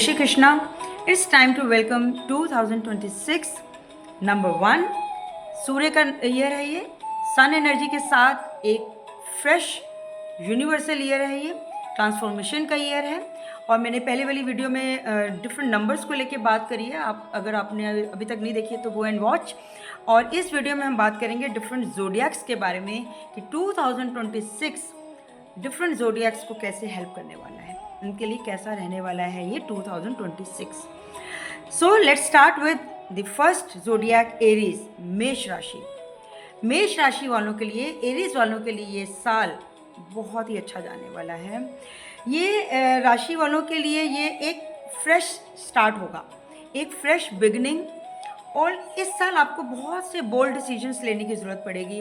Shri Krishna, it's time to welcome 2026 number 1। सूर्य का year है ये, सन एनर्जी के साथ एक फ्रेश यूनिवर्सल ईयर है ये, ट्रांसफॉर्मेशन का ईयर है। और मैंने पहले वाली वीडियो में डिफरेंट नंबर्स को लेके बात करी है। आप अगर आपने अभी तक नहीं देखी है तो गो एंड वॉच। और इस वीडियो में हम बात करेंगे डिफरेंट जोडियक्स के बारे में कि 2026 डिफरेंट जोडियक्स को कैसे हेल्प करने वाला है, उनके लिए कैसा रहने वाला है ये 2026। So let's start with the first zodiac, Aries, मेष राशि। मेष राशि वालों के लिए, एरीज वालों के लिए ये साल बहुत ही अच्छा जाने वाला है। ये राशि वालों के लिए ये एक फ्रेश स्टार्ट होगा, एक फ्रेश बिगनिंग। और इस साल आपको बहुत से बोल्ड डिसीजंस लेने की ज़रूरत पड़ेगी।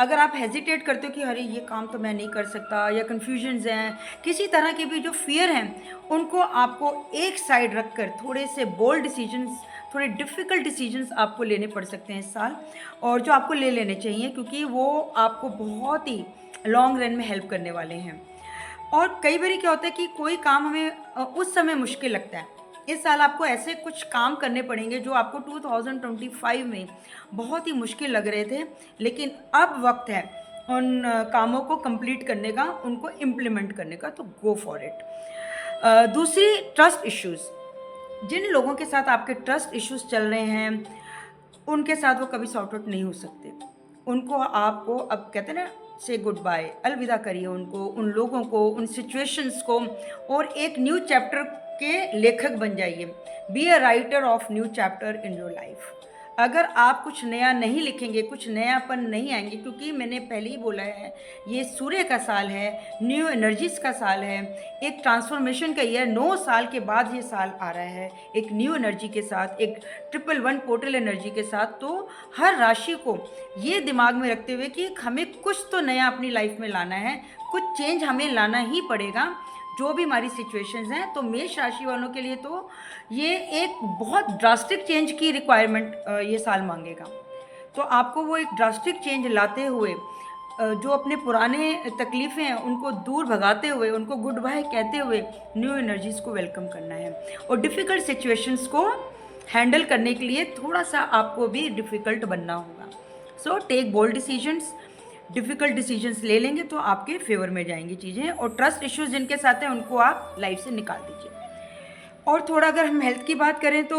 अगर आप हेजिटेट करते हो कि अरे ये काम तो मैं नहीं कर सकता, या कन्फ्यूजन्स हैं, किसी तरह के भी जो फियर हैं, उनको आपको एक साइड रखकर थोड़े से बोल्ड डिसीजंस, थोड़े डिफ़िकल्ट डिसीजंस आपको लेने पड़ सकते हैं इस साल, और जो आपको ले लेने चाहिए क्योंकि वो आपको बहुत ही लॉन्ग रन में हेल्प करने वाले हैं। और कई बार क्या होता है कि कोई काम हमें उस समय मुश्किल लगता है। इस साल आपको ऐसे कुछ काम करने पड़ेंगे जो आपको 2025 में बहुत ही मुश्किल लग रहे थे, लेकिन अब वक्त है उन कामों को कंप्लीट करने का, उनको इम्प्लीमेंट करने का, तो गो फॉर इट। दूसरी, ट्रस्ट इश्यूज़। जिन लोगों के साथ आपके ट्रस्ट इश्यूज़ चल रहे हैं, उनके साथ वो कभी सॉर्ट आउट नहीं हो सकते। उनको आपको अब कहते हैं ना, से गुड बाय, अलविदा करिए उनको, उन लोगों को, उन सिचुएशंस को, और एक न्यू चैप्टर के लेखक बन जाइए। Be a writer of new chapter in your life. अगर आप कुछ नया नहीं लिखेंगे, कुछ नयापन नहीं आएंगे, क्योंकि मैंने पहले ही बोला है ये सूर्य का साल है, न्यू एनर्जीज का साल है, एक ट्रांसफॉर्मेशन का ईयर। 9 साल के बाद ये साल आ रहा है एक न्यू एनर्जी के साथ, एक 111 पोर्टल एनर्जी के साथ। तो हर राशि को ये दिमाग में रखते हुए कि हमें कुछ तो नया अपनी लाइफ में लाना है, कुछ चेंज हमें लाना ही पड़ेगा, जो भी हमारी सिचुएशंस हैं। तो मेष राशि वालों के लिए तो ये एक बहुत ड्रास्टिक चेंज की रिक्वायरमेंट ये साल मांगेगा। तो आपको वो एक ड्रास्टिक चेंज लाते हुए, जो अपने पुराने तकलीफ़ें हैं उनको दूर भगाते हुए, उनको गुड बाय कहते हुए न्यू एनर्जीज़ को वेलकम करना है। और डिफ़िकल्ट सिचुएशंस को हैंडल करने के लिए थोड़ा सा आपको भी डिफ़िकल्ट बनना होगा। So take bold decisions. Difficult decisions ले लेंगे तो आपके फेवर में जाएंगी चीज़ें। और ट्रस्ट इश्यूज़ जिनके साथ हैं उनको आप लाइफ से निकाल दीजिए। और थोड़ा अगर हम हेल्थ की बात करें तो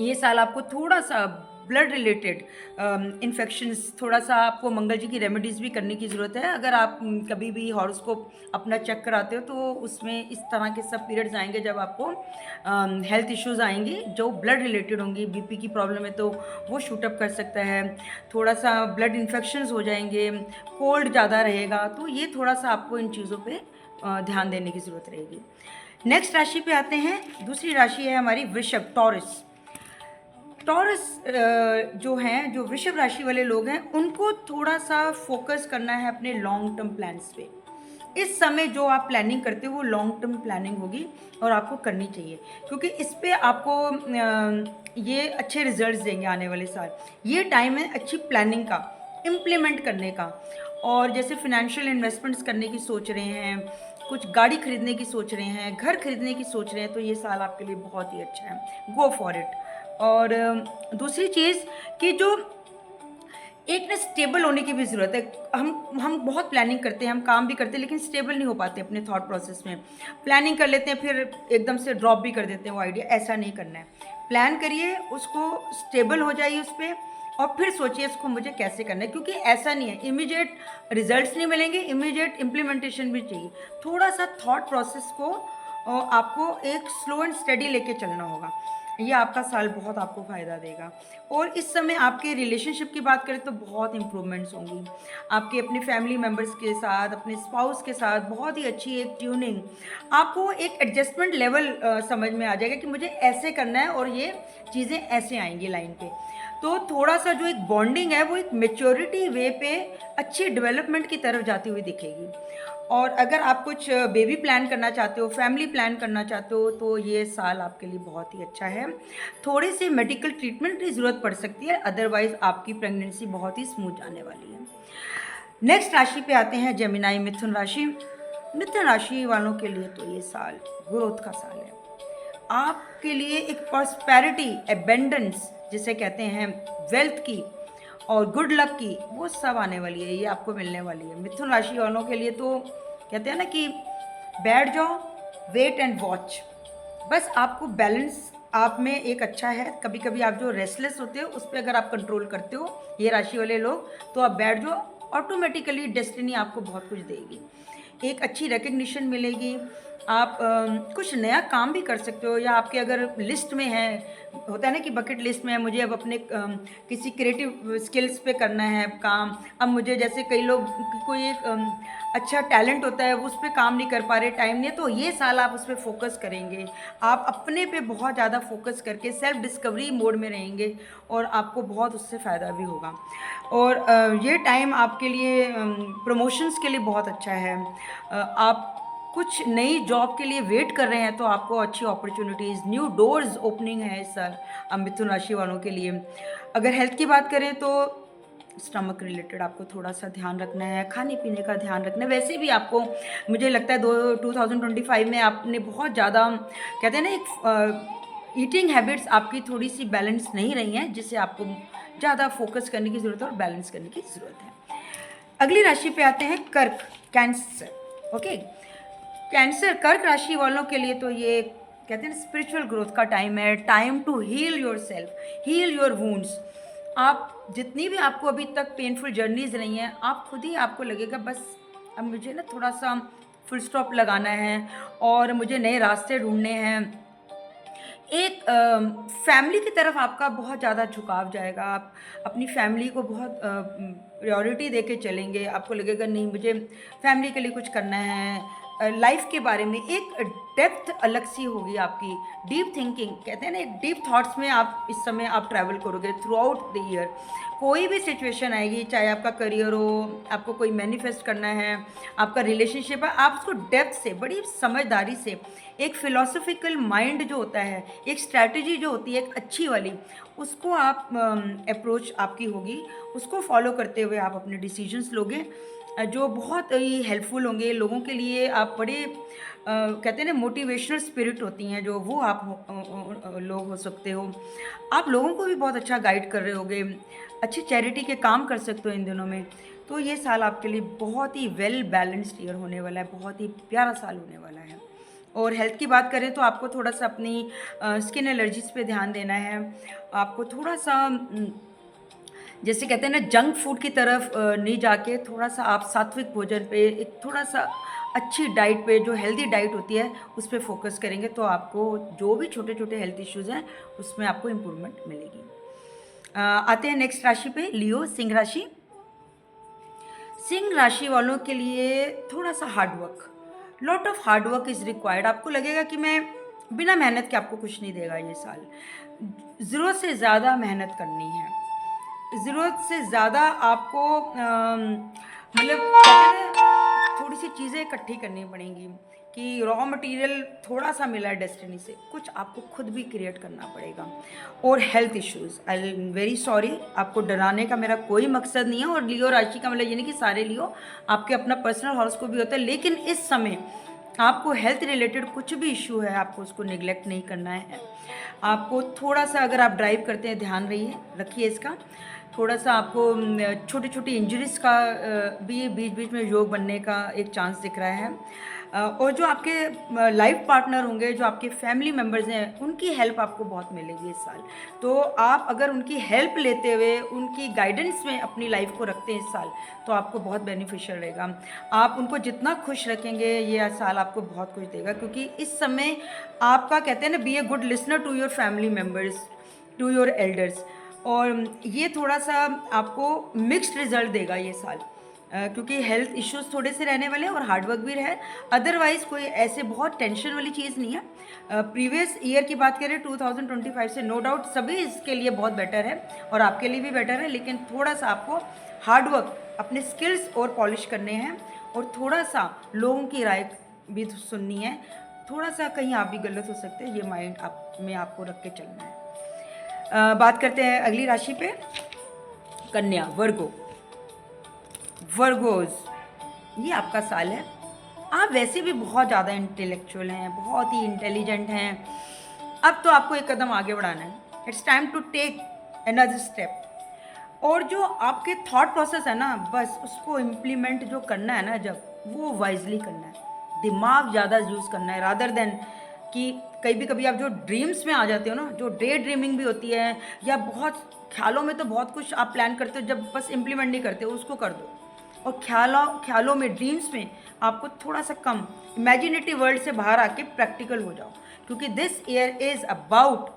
ये साल आपको थोड़ा सा ब्लड रिलेटेड इन्फेक्शंस, थोड़ा सा आपको मंगल जी की रेमेडीज़ भी करने की ज़रूरत है। अगर आप कभी भी हॉरोस्कोप अपना चेक कराते हो तो उसमें इस तरह के सब पीरियड्स आएंगे जब आपको हेल्थ इश्यूज़ आएंगे जो ब्लड रिलेटेड होंगी। बीपी की प्रॉब्लम है तो वो शूटअप कर सकता है, थोड़ा सा ब्लड इन्फेक्शंस हो जाएंगे, कोल्ड ज़्यादा रहेगा। तो ये थोड़ा सा आपको इन चीज़ों पर ध्यान देने की ज़रूरत रहेगी। नेक्स्ट राशि पे आते हैं। दूसरी राशि है हमारी वृषभ, टॉरस। टॉरस जो हैं, जो वृषभ राशि वाले लोग हैं, उनको थोड़ा सा फोकस करना है अपने लॉन्ग टर्म प्लान्स पे। इस समय जो आप प्लानिंग करते हो वो लॉन्ग टर्म प्लानिंग होगी और आपको करनी चाहिए, क्योंकि इस पे आपको ये अच्छे रिजल्ट्स देंगे आने वाले साल। ये टाइम है अच्छी प्लानिंग का, इम्प्लीमेंट करने का। और जैसे फिनेंशियल इन्वेस्टमेंट्स करने की सोच रहे हैं, कुछ गाड़ी खरीदने की सोच रहे हैं, घर खरीदने की सोच रहे हैं, तो ये साल आपके लिए बहुत ही अच्छा है, गो फॉर इट। और दूसरी चीज़ कि जो एक ना स्टेबल होने की भी ज़रूरत है। हम बहुत प्लानिंग करते हैं, हम काम भी करते हैं, लेकिन स्टेबल नहीं हो पाते अपने थॉट प्रोसेस में। प्लानिंग कर लेते हैं फिर एकदम से ड्रॉप भी कर देते हैं वो आइडिया। ऐसा नहीं करना है। प्लान करिए, उसको स्टेबल हो जाइए उस पर, और फिर सोचिए इसको मुझे कैसे करना है। क्योंकि ऐसा नहीं है इमीडिएट रिजल्ट्स नहीं मिलेंगे, इमीडिएट इम्प्लीमेंटेशन भी चाहिए। थोड़ा सा थॉट प्रोसेस को आपको एक स्लो एंड स्टडी लेके चलना होगा। ये आपका साल बहुत आपको फ़ायदा देगा। और इस समय आपके रिलेशनशिप की बात करें तो बहुत इम्प्रूवमेंट्स होंगी आपके अपने फैमिली मेम्बर्स के साथ, अपने स्पाउस के साथ। बहुत ही अच्छी एक ट्यूनिंग, आपको एक एडजस्टमेंट लेवल समझ में आ जाएगा कि मुझे ऐसे करना है और ये चीज़ें ऐसे आएंगी लाइन पे। तो थोड़ा सा जो एक बॉन्डिंग है वो एक मेच्योरिटी वे पे अच्छी डेवलपमेंट की तरफ जाती हुई दिखेगी। और अगर आप कुछ बेबी प्लान करना चाहते हो, फैमिली प्लान करना चाहते हो, तो ये साल आपके लिए बहुत ही अच्छा है। थोड़ी सी मेडिकल ट्रीटमेंट की ज़रूरत पड़ सकती है, अदरवाइज़ आपकी प्रेगनेंसी बहुत ही स्मूथ जाने वाली है। नेक्स्ट राशि पे आते हैं जेमिनाई, मिथुन राशि। मिथुन राशि वालों के लिए तो ये साल ग्रोथ का साल है। आपके लिए एक प्रॉस्पेरिटी, एबेंडेंस जिसे कहते हैं, वेल्थ की और गुड लक की, वो सब आने वाली है, ये आपको मिलने वाली है। मिथुन राशि वालों के लिए तो कहते हैं ना कि बैठ जाओ, वेट एंड वॉच। बस आपको बैलेंस आप में एक अच्छा है। कभी कभी आप जो रेस्टलेस होते हो उस पर अगर आप कंट्रोल करते हो, ये राशि वाले लोग, तो आप बैठ जाओ, ऑटोमेटिकली डेस्टिनी आपको बहुत कुछ देगी। एक अच्छी रिकग्निशन मिलेगी। आप कुछ नया काम भी कर सकते हो, या आपके अगर लिस्ट में है, होता है ना कि बकेट लिस्ट में है, मुझे अब अपने किसी क्रिएटिव स्किल्स पे करना है काम। अब मुझे जैसे कई लोग कोई एक अच्छा टैलेंट होता है, वो उस पर काम नहीं कर पा रहे, टाइम नहीं है, तो ये साल आप उस पर फोकस करेंगे। आप अपने पे बहुत ज़्यादा फोकस करके सेल्फ डिस्कवरी मोड में रहेंगे और आपको बहुत उससे फ़ायदा भी होगा। और ये टाइम आपके लिए प्रमोशंस के लिए बहुत अच्छा है। आप कुछ नई जॉब के लिए वेट कर रहे हैं तो आपको अच्छी अपॉर्चुनिटीज़, न्यू डोर्स ओपनिंग है इस साल मिथुन राशि वालों के लिए। अगर हेल्थ की बात करें तो स्टमक रिलेटेड आपको थोड़ा सा ध्यान रखना है, खाने पीने का ध्यान रखना है। वैसे भी आपको, मुझे लगता है 2025 में आपने बहुत ज़्यादा, कहते हैं ना, एक ईटिंग हैबिट्स आपकी थोड़ी सी बैलेंस नहीं रही हैं, जिससे आपको ज़्यादा फोकस करने की ज़रूरत है और बैलेंस करने की ज़रूरत है। अगली राशि पे आते हैं कर्क, कैंसर। ओके, कैंसर कर्क राशि वालों के लिए तो ये कहते हैं स्पिरिचुअल ग्रोथ का टाइम है। Time to heal yourself, heal your wounds. आप जितनी भी आपको अभी तक पेनफुल जर्नीज रही हैं, आप खुद ही आपको लगेगा बस अब मुझे ना थोड़ा सा फुल स्टॉप लगाना है और मुझे नए रास्ते ढूंढने हैं। एक फैमिली की तरफ आपका बहुत ज़्यादा झुकाव जाएगा। आप अपनी फैमिली को बहुत प्रायोरिटी दे के चलेंगे। आपको लगेगा नहीं, मुझे फैमिली के लिए कुछ करना है। लाइफ के बारे में एक डेप्थ अलग सी होगी आपकी, डीप थिंकिंग कहते हैं ना, एक डीप थॉट्स में आप इस समय आप ट्रैवल करोगे थ्रू आउट द ईयर। कोई भी सिचुएशन आएगी, चाहे आपका करियर हो, आपको कोई मैनिफेस्ट करना है, आपका रिलेशनशिप है, आप उसको डेप्थ से, बड़ी समझदारी से, एक फिलोसफिकल माइंड जो होता है, एक स्ट्रैटेजी जो होती है एक अच्छी वाली, उसको आप अप्रोच आपकी होगी, उसको फॉलो करते हुए आप अपने डिसीजंस लोगे जो बहुत ही हेल्पफुल होंगे लोगों के लिए। आप बड़े कहते हैं ना मोटिवेशनल स्पिरिट होती हैं जो, वो आप लोग हो सकते हो। आप लोगों को भी बहुत अच्छा गाइड कर रहे होगे, अच्छी चैरिटी के काम कर सकते हो इन दिनों में। तो ये साल आपके लिए बहुत ही वेल बैलेंस्ड ईयर होने वाला है, बहुत ही प्यारा साल होने वाला है। और हेल्थ की बात करें तो आपको थोड़ा सा अपनी स्किन एलर्जीज पे ध्यान देना है। आपको थोड़ा सा जैसे कहते हैं ना जंक फूड की तरफ नहीं जाके, थोड़ा सा आप सात्विक भोजन पे, एक थोड़ा सा अच्छी डाइट पे, जो हेल्दी डाइट होती है उस पर फोकस करेंगे तो आपको जो भी छोटे छोटे हेल्थ इश्यूज़ हैं उसमें आपको इम्प्रूवमेंट मिलेगी। आते हैं नेक्स्ट राशि पे, लियो, सिंह राशि। सिंह राशि वालों के लिए थोड़ा सा hard work, lot of hard work is required. आपको लगेगा कि मैं बिना मेहनत के आपको कुछ नहीं देगा ये साल। ज़रूरत से ज़्यादा मेहनत करनी है, ज़रूरत से ज़्यादा आपको मतलब कहते हैं ना थोड़ी सी चीज़ें इकट्ठी करनी पड़ेंगी कि रॉ मटेरियल थोड़ा सा मिला है डेस्टिनी से, कुछ आपको खुद भी क्रिएट करना पड़ेगा। और health issues, I am very sorry, आपको डराने का मेरा कोई मकसद नहीं है। और लियो राशि का मतलब ये नहीं कि सारे लियो, आपके अपना पर्सनल हॉरोस्कोप भी होता है, लेकिन इस समय आपको हेल्थ रिलेटेड कुछ भी इशू है आपको उसको निगलेक्ट नहीं करना है। आपको थोड़ा सा, अगर आप ड्राइव करते हैं, ध्यान रखिए इसका। थोड़ा सा आपको छोटी छोटी इंजरीज का भी बीच बीच में योग बनने का एक चांस दिख रहा है। और जो आपके लाइफ पार्टनर होंगे, जो आपके फैमिली मेम्बर्स हैं, उनकी हेल्प आपको बहुत मिलेगी इस साल। तो आप अगर उनकी हेल्प लेते हुए उनकी गाइडेंस में अपनी लाइफ को रखते हैं इस साल, तो आपको बहुत बेनिफिशियल रहेगा। आप उनको जितना खुश रखेंगे ये साल आपको बहुत कुछ देगा, क्योंकि इस समय आपका कहते हैं ना, be a good listener to your family members, to your elders. और ये थोड़ा सा आपको मिक्स्ड रिजल्ट देगा ये साल, क्योंकि हेल्थ इश्यूज थोड़े से रहने वाले हैं और हार्डवर्क भी रहे। अदरवाइज़ कोई ऐसे बहुत टेंशन वाली चीज़ नहीं है। प्रीवियस ईयर की बात करें 2025 से, नो डाउट सभी इसके लिए बहुत बेटर है और आपके लिए भी बेटर है, लेकिन थोड़ा सा आपको हार्डवर्क, अपने स्किल्स और पॉलिश करने हैं और थोड़ा सा लोगों की राय भी सुननी है। थोड़ा सा कहीं आप भी गलत हो सकते हैं, ये माइंड आप में आपको रख के चलना है। बात करते हैं अगली राशि पे, कन्या, वर्गो। वर्गोज, ये आपका साल है। आप वैसे भी बहुत ज़्यादा इंटेलेक्चुअल हैं, बहुत ही इंटेलिजेंट हैं। अब तो आपको एक कदम आगे बढ़ाना है। It's time to take another step. और जो आपके थॉट प्रोसेस है ना, बस उसको इम्प्लीमेंट जो करना है ना, जब वो वाइजली करना है, दिमाग ज़्यादा यूज़ करना है, रादर देन कि कभी कभी आप जो ड्रीम्स में आ जाते हो ना, जो डे ड्रीमिंग भी होती है, या बहुत ख्यालों में तो बहुत कुछ आप प्लान करते हो, जब बस इम्प्लीमेंट नहीं करते हो उसको कर दो। और ख्यालों में, ड्रीम्स में आपको थोड़ा सा कम इमेजिनेटिव वर्ल्ड से बाहर आके प्रैक्टिकल हो जाओ, क्योंकि this year is about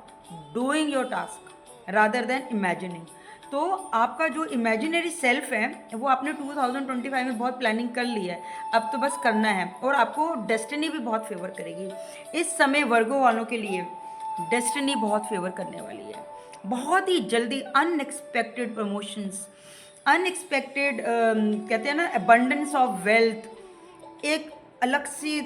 doing your task rather than imagining. तो आपका जो इमेजिनरी सेल्फ है वो आपने 2025 में बहुत प्लानिंग कर ली है, अब तो बस करना है। और आपको डेस्टिनी भी बहुत फेवर करेगी इस समय। वर्गो वालों के लिए डेस्टिनी बहुत फेवर करने वाली है। बहुत ही जल्दी अनएक्सपेक्टेड प्रमोशंस, अनएक्सपेक्टेड कहते हैं ना अबंडेंस ऑफ वेल्थ, एक अलग सी,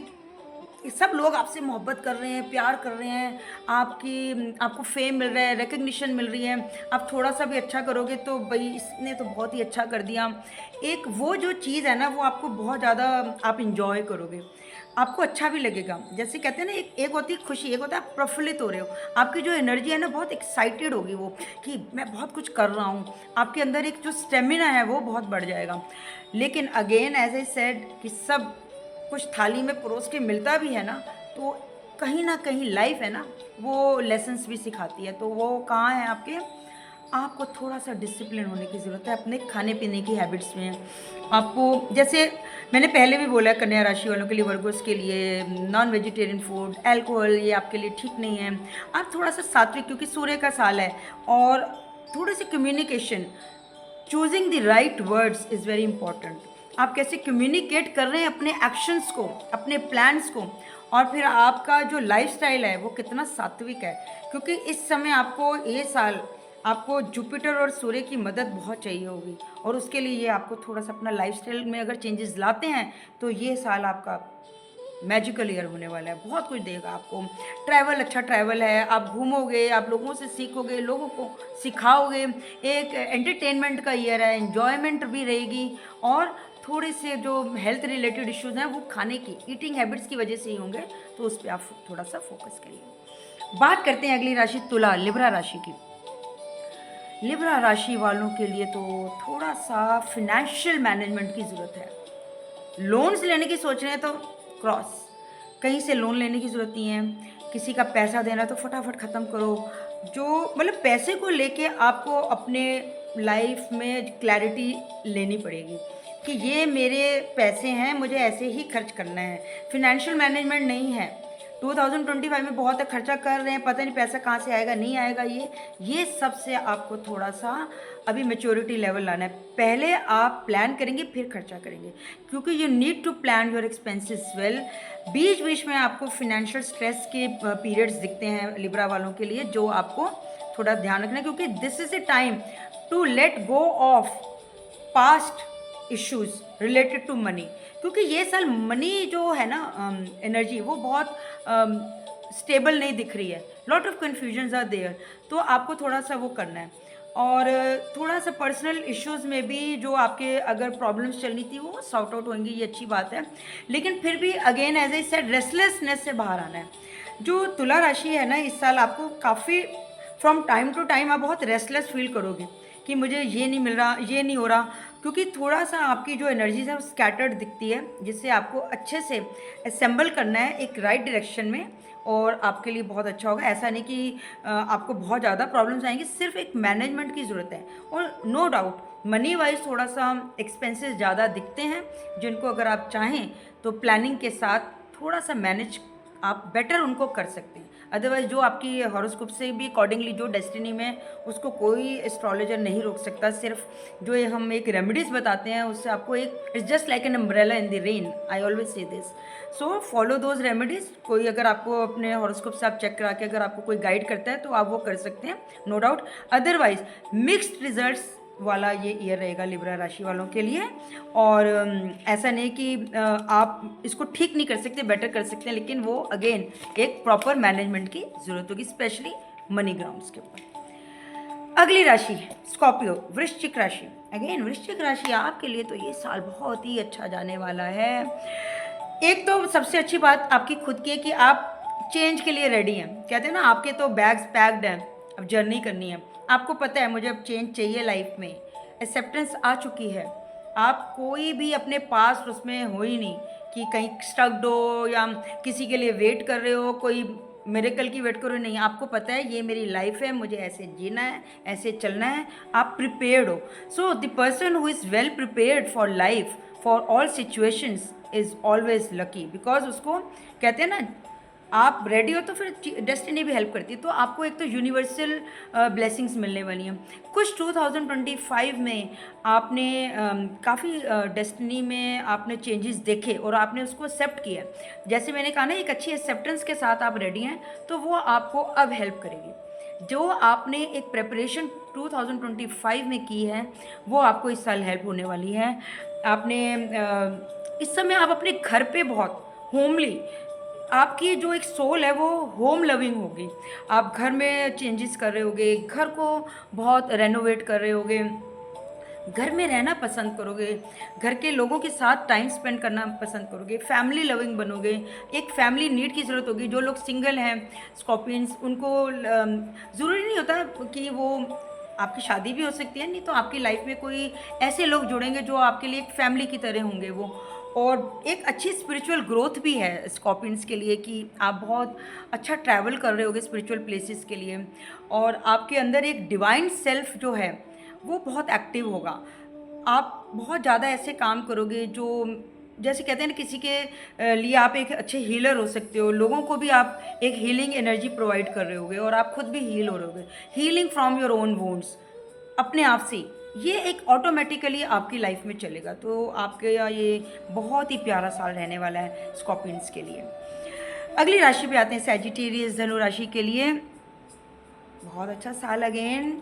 सब लोग आपसे मोहब्बत कर रहे हैं, प्यार कर रहे हैं, आपको फेम मिल रहा है, रिकग्निशन मिल रही है। आप थोड़ा सा भी अच्छा करोगे तो भाई इसने तो बहुत ही अच्छा कर दिया। एक वो जो चीज़ है ना, वो आपको बहुत ज़्यादा आप इंजॉय करोगे, आपको अच्छा भी लगेगा। जैसे कहते हैं ना, एक होती है खुशी, एक होता है आप प्रफुल्लित हो रहे हो, आपकी जो एनर्जी है ना बहुत एक्साइटेड होगी वो, कि मैं बहुत कुछ कर रहा हूँ। आपके अंदर एक जो स्टेमिना है वो बहुत बढ़ जाएगा। लेकिन अगेन एज आई सेड कि सब कुछ थाली में परोस के मिलता भी है ना, तो कहीं ना कहीं लाइफ है ना, वो लेसन्स भी सिखाती है। तो वो कहाँ है आपके, आपको थोड़ा सा डिसिप्लिन होने की ज़रूरत है अपने खाने पीने की हैबिट्स में। आपको, जैसे मैंने पहले भी बोला, कन्या राशि वालों के लिए, वर्गोस के लिए नॉन वेजिटेरियन फूड, अल्कोहल, ये आपके लिए ठीक नहीं है। आप थोड़ा सा सात्विक, क्योंकि सूर्य का साल है, और थोड़ी सी communication, choosing the right words is very important. आप कैसे कम्युनिकेट कर रहे हैं अपने एक्शंस को, अपने प्लान्स को, और फिर आपका जो लाइफस्टाइल है वो कितना सात्विक है। क्योंकि इस समय आपको, ये साल आपको जुपिटर और सूर्य की मदद बहुत चाहिए होगी, और उसके लिए ये आपको थोड़ा सा अपना लाइफस्टाइल में अगर चेंजेस लाते हैं तो ये साल आपका मैजिकल ईयर होने वाला है, बहुत कुछ देगा आपको। ट्रैवल, अच्छा ट्रैवल है, आप घूमोगे, आप लोगों से सीखोगे, लोगों को सिखाओगे। एक एंटरटेनमेंट का ईयर है, एन्जॉयमेंट भी रहेगी। और थोड़े से जो हेल्थ रिलेटेड इश्यूज हैं वो खाने की, ईटिंग हैबिट्स की वजह से ही होंगे, तो उस पर आप थोड़ा सा फोकस करिए। बात करते हैं अगली राशि तुला, लिब्रा राशि की। लिब्रा राशि वालों के लिए तो थोड़ा सा फिनेंशियल मैनेजमेंट की ज़रूरत है। लोन्स लेने की सोच रहे हैं तो क्रॉस, कहीं से लोन लेने की ज़रूरत नहीं है। किसी का पैसा देना तो फटाफट ख़त्म करो। जो मतलब पैसे को लेके आपको अपने लाइफ में क्लैरिटी लेनी पड़ेगी कि ये मेरे पैसे हैं, मुझे ऐसे ही खर्च करना है। फिनेंशियल मैनेजमेंट नहीं है। 2025 में बहुत खर्चा कर रहे हैं, पता नहीं पैसा कहाँ से आएगा, नहीं आएगा। ये सब से आपको थोड़ा सा अभी मेच्योरिटी लेवल लाना है। पहले आप प्लान करेंगे फिर खर्चा करेंगे, क्योंकि you need to plan your expenses well. बीच बीच में आपको फिनेंशियल स्ट्रेस के पीरियड्स दिखते हैं लिब्रा वालों के लिए, जो आपको थोड़ा ध्यान रखना है, क्योंकि this is a time to let go of past issues related to money. क्योंकि ये साल मनी जो है ना, एनर्जी वो बहुत स्टेबल नहीं दिख रही है, lot of confusions are there. तो आपको थोड़ा सा वो करना है। और थोड़ा सा पर्सनल इश्यूज़ में भी जो आपके अगर प्रॉब्लम्स चलनी थी वो सॉर्ट आउट होंगी, ये अच्छी बात है। लेकिन फिर भी again as I said, restlessness से बाहर आना है। जो तुला राशि है ना, इस साल आपको काफ़ी फ्रॉम टाइम टू टाइम आप बहुत रेस्टलेस फील करोगे कि मुझे ये नहीं मिल रहा, ये नहीं हो रहा, क्योंकि थोड़ा सा आपकी जो एनर्जीज है वो स्कैटर्ड दिखती है, जिससे आपको अच्छे से असेंबल करना है एक राइट डायरेक्शन में, और आपके लिए बहुत अच्छा होगा। ऐसा नहीं कि आपको बहुत ज़्यादा प्रॉब्लम्स आएंगी, सिर्फ एक मैनेजमेंट की ज़रूरत है। और नो डाउट मनी वाइज थोड़ा सा एक्सपेंसेस ज़्यादा दिखते हैं, जिनको अगर आप चाहें तो प्लानिंग के साथ थोड़ा सा मैनेज आप बेटर उनको कर सकते हैं। अदरवाइज जो आपकी हॉरोस्कोप से भी अकॉर्डिंगली जो डेस्टिनी में, उसको कोई एस्ट्रोलॉजर नहीं रोक सकता। सिर्फ जो ये हम एक रेमेडीज़ बताते हैं उससे आपको एक, it's just like an umbrella in the rain, I always say this. So follow those remedies. कोई अगर आपको अपने हॉरोस्कोप से आप चेक करा के अगर आपको कोई गाइड करता है तो आप वो कर सकते हैं, no doubt. Otherwise mixed results वाला ये ईयर रहेगा लिब्रा राशि वालों के लिए। और ऐसा नहीं कि आप इसको ठीक नहीं कर सकते, बेटर कर सकते हैं, लेकिन वो अगेन एक प्रॉपर मैनेजमेंट की ज़रूरत होगी, स्पेशली मनी ग्राउंड्स के ऊपर। अगली राशि स्कॉर्पियो, वृश्चिक राशि। अगेन वृश्चिक राशि आपके लिए तो ये साल बहुत ही अच्छा जाने वाला है। एक तो सबसे अच्छी बात आपकी खुद की है कि आप चेंज के लिए रेडी हैं। कहते हैं ना, आपके तो बैग्स पैक्ड हैं, अब जर्नी करनी है। आपको पता है मुझे अब चेंज चाहिए लाइफ में, एक्सेप्टेंस आ चुकी है। आप कोई भी अपने पास उसमें हो ही नहीं कि कहीं स्टक्ड हो या किसी के लिए वेट कर रहे हो, कोई मिरेकल की वेट करो, नहीं। आपको पता है ये मेरी लाइफ है, मुझे ऐसे जीना है, ऐसे चलना है। आप प्रिपेयर्ड हो। So the person who is well prepared for life, for all situations, is always lucky. Because उसको कहते हैं ना, आप रेडी हो तो फिर डेस्टिनी भी हेल्प करती है। तो आपको एक तो यूनिवर्सल ब्लेसिंग्स मिलने वाली हैं। कुछ 2025 में आपने काफ़ी डेस्टिनी में आपने चेंजेस देखे और आपने उसको एक्सेप्ट किया। जैसे मैंने कहा ना, एक अच्छी एक्सेप्टेंस के साथ आप रेडी हैं, तो वो आपको अब हेल्प करेगी। जो आपने एक प्रेपरेशन 2025 में की है, वो आपको इस साल हेल्प होने वाली है। आपने इस समय आप अपने घर पे बहुत होमली, आपकी जो एक सोल है वो होम लविंग होगी। आप घर में चेंजेस कर रहे होगे, घर को बहुत रेनोवेट कर रहे होगे, घर में रहना पसंद करोगे, घर के लोगों के साथ टाइम स्पेंड करना पसंद करोगे, फैमिली लविंग बनोगे। एक फैमिली नीड की ज़रूरत होगी। जो लोग सिंगल हैं स्कॉर्पियंस, उनको ज़रूरी नहीं होता कि वो, आपकी शादी भी हो सकती है, नहीं तो आपकी लाइफ में कोई ऐसे लोग जुड़ेंगे जो आपके लिए एक फैमिली की तरह होंगे वो। और एक अच्छी स्पिरिचुअल ग्रोथ भी है स्कॉर्पियंस के लिए कि आप बहुत अच्छा ट्रैवल कर रहे होगे स्पिरिचुअल प्लेसेस के लिए। और आपके अंदर एक डिवाइन सेल्फ जो है वो बहुत एक्टिव होगा। आप बहुत ज़्यादा ऐसे काम करोगे जो, जैसे कहते हैं ना, किसी के लिए आप एक अच्छे हीलर हो सकते हो। लोगों को भी आप एक हीलिंग एनर्जी प्रोवाइड कर रहे होगे और आप खुद भी हील हो रहे होगे। Healing from your own wounds, अपने आप से, ये एक ऑटोमेटिकली आपकी लाइफ में चलेगा। तो आपके यहाँ ये बहुत ही प्यारा साल रहने वाला है स्कॉर्पियंस के लिए। अगली राशि पे आते हैं, सैजिटेरियस, धनु राशि के लिए बहुत अच्छा साल again.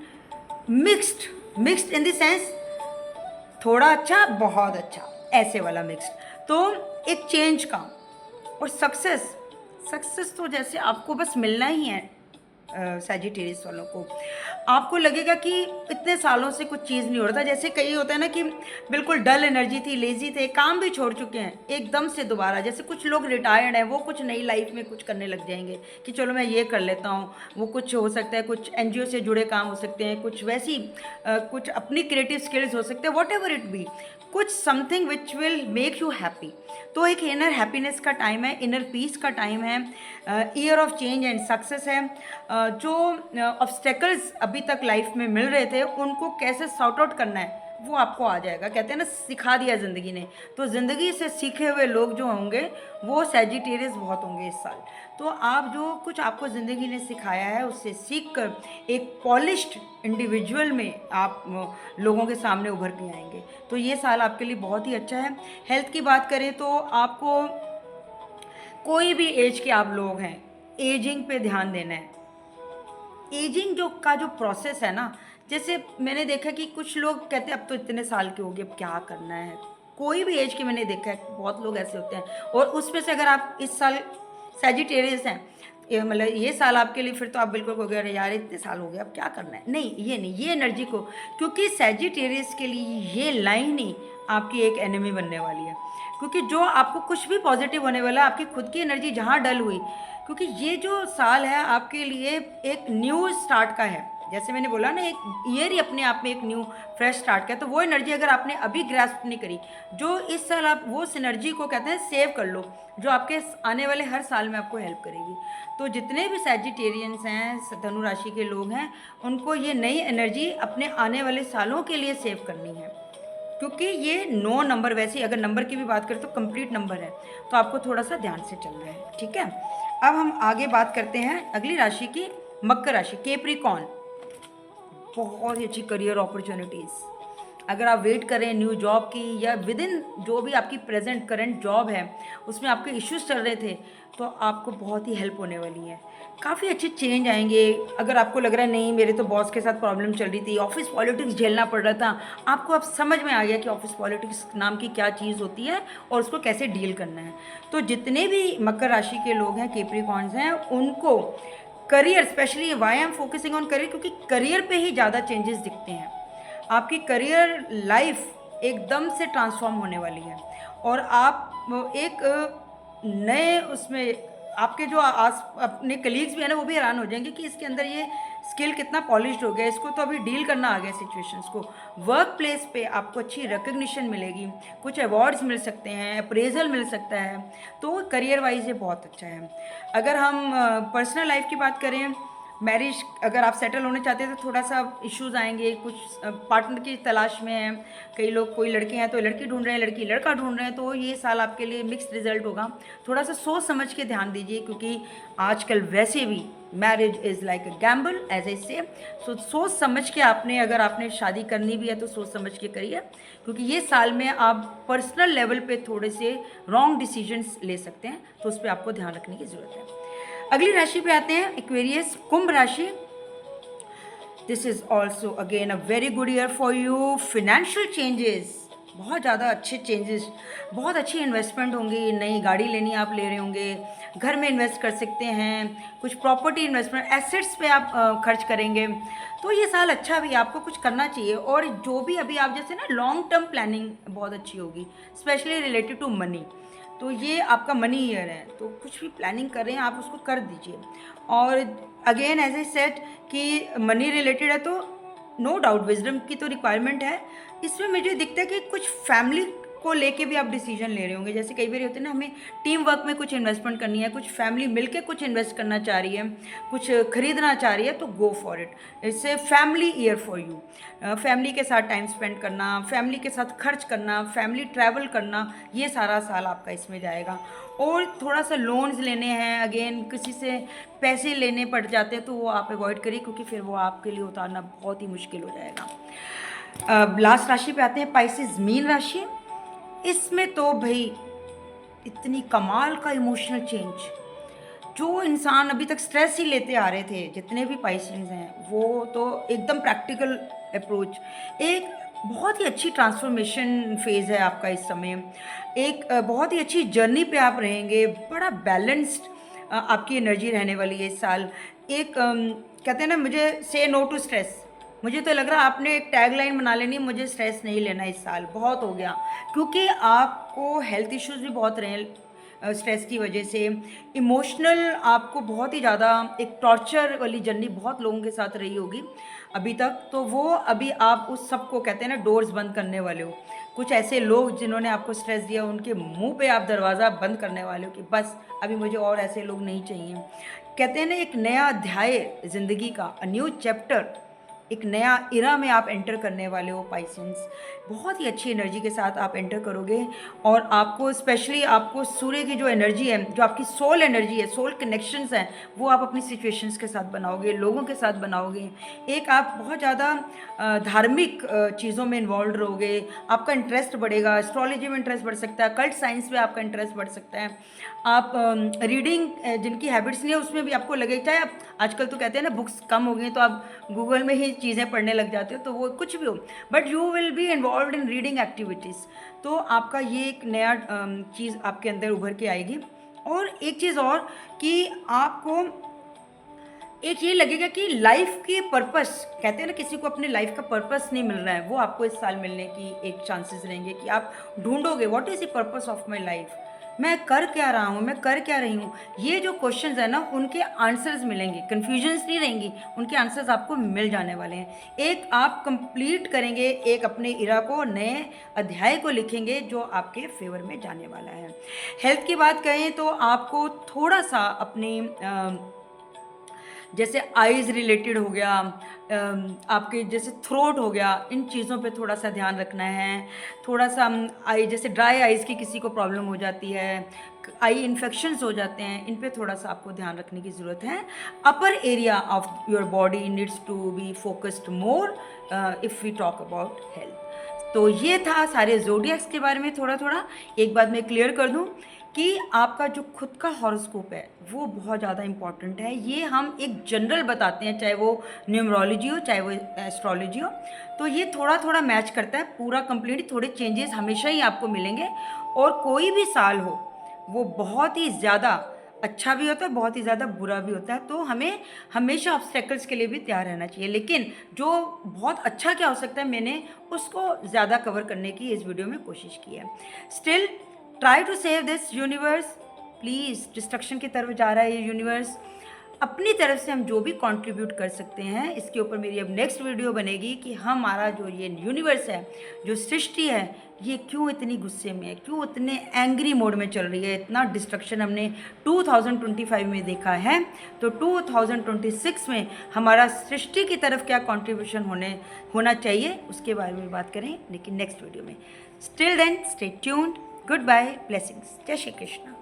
Mixed, mixed in the sense, थोड़ा अच्छा बहुत अच्छा, ऐसे वाला मिक्स्ड। तो एक चेंज का और सक्सेस, सक्सेस तो जैसे आपको बस मिलना ही है। सैजिटेरियस वालों को आपको लगेगा कि इतने सालों से कुछ चीज़ नहीं हो रहा था। जैसे कई होता है ना कि बिल्कुल डल एनर्जी थी, लेजी थे, काम भी छोड़ चुके हैं एकदम से दोबारा। जैसे कुछ लोग रिटायर्ड हैं, वो कुछ नई लाइफ में कुछ करने लग जाएंगे कि चलो मैं ये कर लेता हूँ। वो कुछ हो सकता है, कुछ एनजीओ से जुड़े काम हो सकते हैं, कुछ वैसी कुछ अपनी क्रिएटिव स्किल्स हो सकते हैं, वॉट एवर इट बी, कुछ something which will make you happy. तो एक इनर हैप्पीनेस का टाइम है, इनर पीस का टाइम है, year of change and success है। जो ऑब्स्टेकल्स अभी तक लाइफ में मिल रहे थे, उनको कैसे सॉर्ट आउट करना है वो आपको आ जाएगा। कहते हैं ना, सिखा दिया ज़िंदगी ने। तो ज़िंदगी से सीखे हुए लोग जो होंगे वो सैजिटेरियस बहुत होंगे इस साल। तो आप जो कुछ आपको ज़िंदगी ने सिखाया है उससे सीख कर एक पॉलिश्ड इंडिविजुअल में आप लोगों के सामने उभर के आएंगे। तो ये साल आपके लिए बहुत ही अच्छा है। हेल्थ की बात करें तो आपको, कोई भी एज के आप लोग हैं, एजिंग पे ध्यान देना है। एजिंग जो प्रोसेस है ना, जैसे मैंने देखा कि कुछ लोग कहते हैं अब तो इतने साल के हो गए, अब क्या करना है। कोई भी एज के मैंने देखा है, बहुत लोग ऐसे होते हैं। और उसमें से अगर आप इस साल सैजिटेरियस हैं, ये मतलब ये साल आपके लिए, फिर तो आप बिल्कुल हो गया, अरे यार इतने साल हो गए अब क्या करना है। नहीं, ये नहीं, ये एनर्जी को, क्योंकि सैजिटेरियस के लिए ये लाइन ही आपकी एक एनिमी बनने वाली है। क्योंकि जो आपको कुछ भी पॉजिटिव होने वाला है, आपकी खुद की एनर्जी जहाँ डल हुई, क्योंकि ये जो साल है आपके लिए एक न्यू स्टार्ट का है। जैसे मैंने बोला ना, एक ईयर ही अपने आप में एक न्यू फ्रेश स्टार्ट का है। तो वो एनर्जी अगर आपने अभी ग्रास्प नहीं करी, जो इस साल आप वो एनर्जी को कहते हैं सेव कर लो, जो आपके आने वाले हर साल में आपको हेल्प करेगी। तो जितने भी सैजिटेरियंस हैं, धनु राशि के लोग हैं, उनको ये नई एनर्जी अपने आने वाले सालों के लिए सेव करनी है। क्योंकि ये 9 नंबर, वैसे अगर नंबर की भी बात करें तो कंप्लीट नंबर है, तो आपको थोड़ा सा ध्यान से चलना है, ठीक है। अब हम आगे बात करते हैं अगली राशि की, मकर राशि, कैप्रिकॉर्न। बहुत ही अच्छी करियर अपॉर्चुनिटीज़, अगर आप वेट करें न्यू जॉब की, या विद इन जो भी आपकी प्रेजेंट करंट जॉब है उसमें आपके इश्यूज चल रहे थे, तो आपको बहुत ही हेल्प होने वाली है। काफ़ी अच्छे चेंज आएंगे। अगर आपको लग रहा है नहीं मेरे तो बॉस के साथ प्रॉब्लम चल रही थी, ऑफिस पॉलिटिक्स झेलना पड़ रहा था, आपको अब समझ में आ गया कि ऑफिस पॉलिटिक्स नाम की क्या चीज़ होती है और उसको कैसे डील करना है। तो जितने भी मकर राशि के लोग हैं, कैप्रिकॉर्न्स हैं, उनको career, specially why I am focusing on career, क्योंकि करियर पे ही ज़्यादा चेंजेस दिखते हैं। आपकी करियर लाइफ एकदम से ट्रांसफॉर्म होने वाली है और आप एक नए उसमें आपके जो आस अपने कलीग्स भी हैं ना, वो भी हैरान हो जाएंगे कि इसके अंदर ये स्किल कितना पॉलिश्ड हो गया, इसको तो अभी डील करना आ गया सिचुएशंस को। वर्क प्लेस पे आपको अच्छी रिकग्निशन मिलेगी, कुछ अवार्ड्स मिल सकते हैं, अप्रेजल मिल सकता है, तो करियर वाइज ये बहुत अच्छा है। अगर हम पर्सनल लाइफ की बात करें, मैरिज अगर आप सेटल होने चाहते हैं तो थोड़ा सा इश्यूज आएंगे, कुछ पार्टनर की तलाश में हैं, कई लोग, कोई लड़के हैं तो लड़की ढूंढ रहे हैं, लड़की लड़का ढूंढ रहे हैं, तो ये साल आपके लिए मिक्स्ड रिजल्ट होगा। थोड़ा सा सोच समझ के ध्यान दीजिए, क्योंकि आजकल वैसे भी marriage is like a gamble as a say. So सोच समझ के आपने, अगर आपने शादी करनी भी है तो सोच समझ के करिए, क्योंकि ये साल में आप पर्सनल लेवल पे थोड़े से रॉन्ग डिसीजंस ले सकते हैं, तो उस पर आपको ध्यान रखने की ज़रूरत है। अगली राशि पे आते हैं, एक्वेरियस, कुंभ राशि। This is also again a very good year for you. Financial changes, बहुत ज़्यादा अच्छे चेंजेस, बहुत अच्छी इन्वेस्टमेंट होंगी, नई गाड़ी लेनी आप ले रहे होंगे, घर में इन्वेस्ट कर सकते हैं, कुछ प्रॉपर्टी इन्वेस्टमेंट एसेट्स पे आप खर्च करेंगे। तो ये साल अच्छा भी, आपको कुछ करना चाहिए। और जो भी अभी आप जैसे ना लॉन्ग टर्म प्लानिंग बहुत अच्छी होगी, स्पेशली रिलेटेड टू मनी। तो ये आपका मनी ईयर है, तो कुछ भी प्लानिंग कर रहे हैं आप उसको कर दीजिए। और अगेन एज ए सेट कि मनी रिलेटेड है, तो नो डाउट विजडम की तो रिक्वायरमेंट है। इसमें मुझे दिखता है कि कुछ फैमिली को लेके भी आप डिसीजन ले रहे होंगे। जैसे कई बार होते हैं ना, हमें टीम वर्क में कुछ इन्वेस्टमेंट करनी है, कुछ फैमिली मिलके कुछ इन्वेस्ट करना चाह रही है, कुछ खरीदना चाह रही है, तो go for it. It's a family year for you. Family के साथ टाइम स्पेंड करना, फैमिली के साथ खर्च करना, फैमिली ट्रैवल करना, ये सारा साल आपका इसमें जाएगा। और थोड़ा सा लोन्स लेने हैं, अगेन किसी से पैसे लेने पड़ जाते हैं, तो वो आप अवॉइड करिए, क्योंकि फिर वो आपके लिए उतारना बहुत ही मुश्किल हो जाएगा। लास्ट राशि पे आते हैं, पाइसेस, मीन राशि। इसमें तो भाई इतनी कमाल का इमोशनल चेंज, जो इंसान अभी तक स्ट्रेस ही लेते आ रहे थे, जितने भी पाइसेंस हैं, वो तो एकदम प्रैक्टिकल अप्रोच, एक बहुत ही अच्छी ट्रांसफॉर्मेशन फेज़ है आपका इस समय। एक बहुत ही अच्छी जर्नी पे आप रहेंगे, बड़ा बैलेंस्ड आपकी एनर्जी रहने वाली है इस साल। एक कहते हैं ना, मुझे से नो टू स्ट्रेस, मुझे तो लग रहा है आपने एक टैगलाइन बना लेनी, मुझे स्ट्रेस नहीं लेना इस साल, बहुत हो गया। क्योंकि आपको हेल्थ इश्यूज भी बहुत रहे स्ट्रेस की वजह से, इमोशनल आपको बहुत ही ज़्यादा एक टॉर्चर वाली जर्नी बहुत लोगों के साथ रही होगी अभी तक। तो वो अभी आप उस सब को, कहते हैं ना, डोर्स बंद करने वाले हो। कुछ ऐसे लोग जिन्होंने आपको स्ट्रेस दिया, उनके मुंह पे आप दरवाज़ा बंद करने वाले हो कि बस अभी मुझे और ऐसे लोग नहीं चाहिए। कहते हैं ना, एक नया अध्याय ज़िंदगी का, अ न्यू चैप्टर, एक नया इरा में आप एंटर करने वाले हो पाइसेंस। बहुत ही अच्छी एनर्जी के साथ आप एंटर करोगे। और आपको स्पेशली, आपको सूर्य की जो एनर्जी है, जो आपकी सोल एनर्जी है, सोल कनेक्शंस हैं, वो आप अपनी सिचुएशंस के साथ बनाओगे, लोगों के साथ बनाओगे। एक आप बहुत ज़्यादा धार्मिक चीज़ों में इन्वॉल्व रहोगे, आपका इंटरेस्ट बढ़ेगा, एस्ट्रोलॉजी में इंटरेस्ट बढ़ सकता है, कल्ट साइंस में आपका इंटरेस्ट बढ़ सकता है। आप रीडिंग जिनकी हैबिट्स नहीं है, उसमें भी आपको लगे, चाहे आप आजकल तो कहते हैं ना बुक्स कम हो गई, तो आप गूगल में ही चीज़ें पढ़ने लग जाते हो, तो वो कुछ भी हो, but you will be involve in reading activities. तो आपका ये एक नया चीज़ आपके अंदर उभर के आएगी। और एक चीज़ और, कि आपको एक ये लगेगा कि लाइफ की पर्पस, कहते हैं ना, किसी को अपनी लाइफ का पर्पस नहीं मिल रहा है, वो आपको इस साल मिलने की एक चांसेस रहेंगे, कि आप ढूंढोगे what is the purpose of my life, मैं कर क्या रहा हूँ, मैं कर क्या रही हूँ। ये जो क्वेश्चंस है ना, उनके आंसर्स मिलेंगे, कन्फ्यूजन्स नहीं रहेंगी, उनके आंसर्स आपको मिल जाने वाले हैं। एक आप कंप्लीट करेंगे, एक अपने इरा को, नए अध्याय को लिखेंगे, जो आपके फेवर में जाने वाला है। हेल्थ की बात करें तो आपको थोड़ा सा अपनी जैसे आइज़ रिलेटेड हो गया, आपके जैसे थ्रोट हो गया, इन चीज़ों पे थोड़ा सा ध्यान रखना है। थोड़ा सा आई, जैसे ड्राई आइज़ की किसी को प्रॉब्लम हो जाती है, आई इन्फेक्शंस हो जाते हैं, इन पे थोड़ा सा आपको ध्यान रखने की ज़रूरत है। Upper area of your body needs to be focused more if we talk about health. तो ये था सारे ज़ोडिएक्स के बारे में थोड़ा थोड़ा। एक बात मैं क्लियर कर दूं कि आपका जो खुद का हॉरोस्कोप है वो बहुत ज़्यादा इम्पॉर्टेंट है। ये हम एक जनरल बताते हैं, चाहे वो न्यूमरोलॉजी हो, चाहे वो एस्ट्रोलॉजी हो, तो ये थोड़ा थोड़ा मैच करता है, पूरा कंप्लीट थोड़े चेंजेस हमेशा ही आपको मिलेंगे। और कोई भी साल हो, वो बहुत ही ज़्यादा अच्छा भी होता है, बहुत ही ज़्यादा बुरा भी होता है। तो हमें हमेशा ऑब्स्टेकल्स के लिए भी तैयार रहना चाहिए। लेकिन जो बहुत अच्छा क्या हो सकता है, मैंने उसको ज़्यादा कवर करने की इस वीडियो में कोशिश की है। Still try to save this universe, please destruction की तरफ जा रहा है ये यूनिवर्स। अपनी तरफ से हम जो भी कंट्रीब्यूट कर सकते हैं, इसके ऊपर मेरी अब नेक्स्ट वीडियो बनेगी कि हमारा जो ये यूनिवर्स है, जो सृष्टि है, ये क्यों इतनी गुस्से में है, क्यों इतने एंग्री मोड में चल रही है। इतना डिस्ट्रक्शन हमने 2025 में देखा है, तो 2026 में हमारा सृष्टि की तरफ क्या कंट्रीब्यूशन होना चाहिए, उसके बारे में बात करें, लेकिन नेक्स्ट वीडियो में। Still then stay tuned, goodbye, blessings, जय श्री कृष्ण।